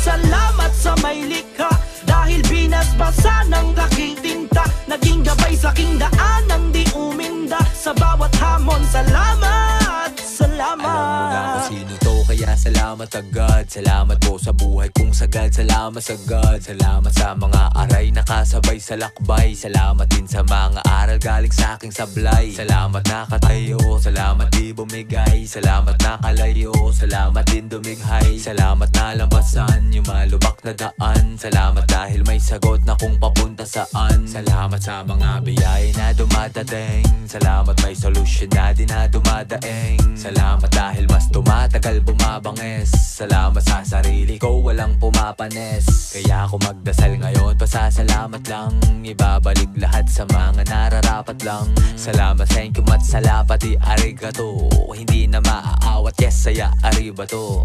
Pasasalamat sa may likha, dahil binasbasa ng aking tinta, naging gabay sa aking daan nang di uminda. Sa bawat hamon, salamat, salamat. Alam mo na kung sino to, kaya salamat agad. Salamat po sa buhay kong sagad, salamat sagad. Salamat sa mga aray nakasabay sa lakbay. Salamat din sa mga aral galing sa aking sablay. Salamat nakatayo, salamat di bumigay. Salamat nakalayo, salamat din dumighay. Salamat na lampasan yung malubak na daan. Salamat dahil may sagot na kung papunta saan. Salamat sa mga biyay na dumadating. Salamat may solusyon na di na dumadaing. Salamat dahil mas tumatagal bumabangis. Salamat sa sarili ko walang pumapanes. Kaya ako magdasal ngayon, pasasalamat lang. Ibabalik lahat sa mga nararapat lang. Salamat, thank you, mat salapati, arigato. Hindi na maaawat, yes, saya, aribato.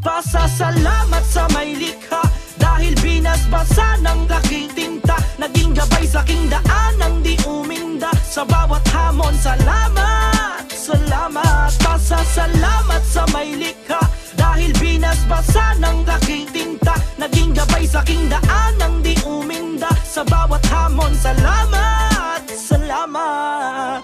Pasasalamat sa may likha, dahil binasbasa ng aking tinta, naging gabay sa aking daan nang di uminda. Sa bawat hamon, salamat, salamat. Pasasalamat sa may likha, dahil binasbasa ng aking tinta, naging gabay sa aking daan nang di uminda. Sa bawat hamon, salamat, salamat.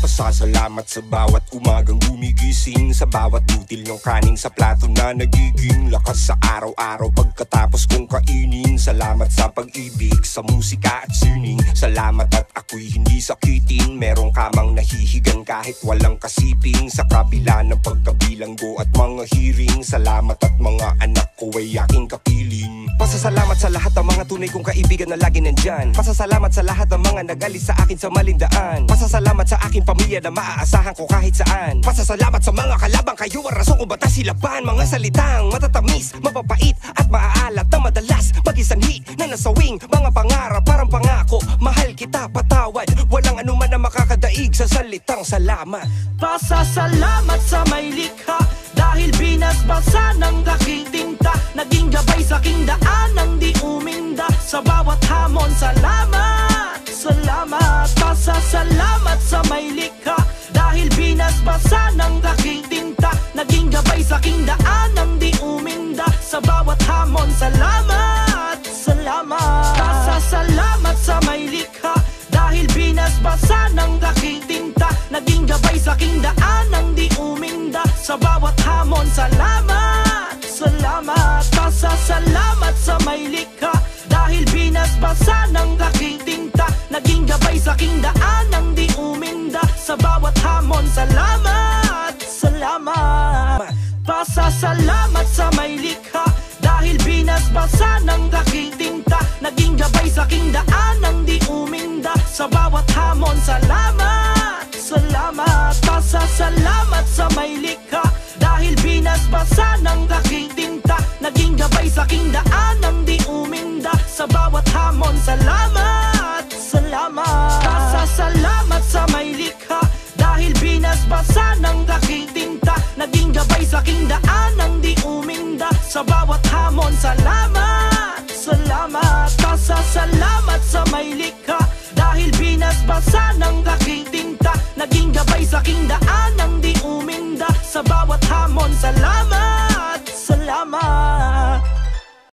Pasasalamat sa bawat umagang gumigising, sa bawat butil ng kanin sa plato na nagiging lakas sa araw-araw pagkatapos kong kainin. Salamat sa pag-ibig, sa musika at sining. Salamat at ako'y hindi sakitin. Merong kamang nahihigan kahit walang kasiping. Sa kabila ng pagkabilanggo at mga hiring. Salamat at mga anak ko ay aking kapiling. Pasasalamat sa lahat ng mga tunay kong kaibigan na lagi nandyan. Pasasalamat sa lahat ng mga nagalis sa akin sa malindaan. Pasasalamat sa aking pamilya na maaasahan ko kahit saan. Pasasalamat sa mga kalabang, kayo ang rason kung ba't silaban. Mga salitang matatamis, mapapait at maaalat na madalas magisanhi na nasawing mga pangarap parang pangako. Mahal kita, patawad, walang anuman na makakadaig sa salitang salamat. Pasasalamat sa may likha, dahil binasbasa ng aking tinta, naging gabay sa aking daan nang di uminda. Sa bawat hamon, salamat, salamat. Pasasalamat sa may likha, dahil binasbasa ng aking tinta, naging gabay sa aking daan nang di uminda. Sa bawat hamon, salamat, salamat. Pasasalamat sa may likha, dahil binasbasa ng aking tinta, naging gabay sa aking daan nang di uminda. Sa bawat hamon, salamat, salamat. Pasasalamat sa may likha, dahil binasbasa ng aking tinta, naging gabay sa aking daan nang di uminda. Sa bawat hamon, salamat, salamat. Pasasalamat sa may likha, dahil binasbasa ng aking tinta, naging gabay sa aking daan nang di uminda. Sa bawat hamon, salamat, salamat. Pasasalamat sa may likha, dahil binasbasa ng aking tinta, naging gabay sa aking daan nang di uminda. Sa bawat hamon, salamat, salamat. Pasasalamat sa may likha, dahil binasbasa ng aking tinta, naging gabay sa aking daan nang di uminda. Sa bawat hamon, salamat, salamat. Pasasalamat sa may likha,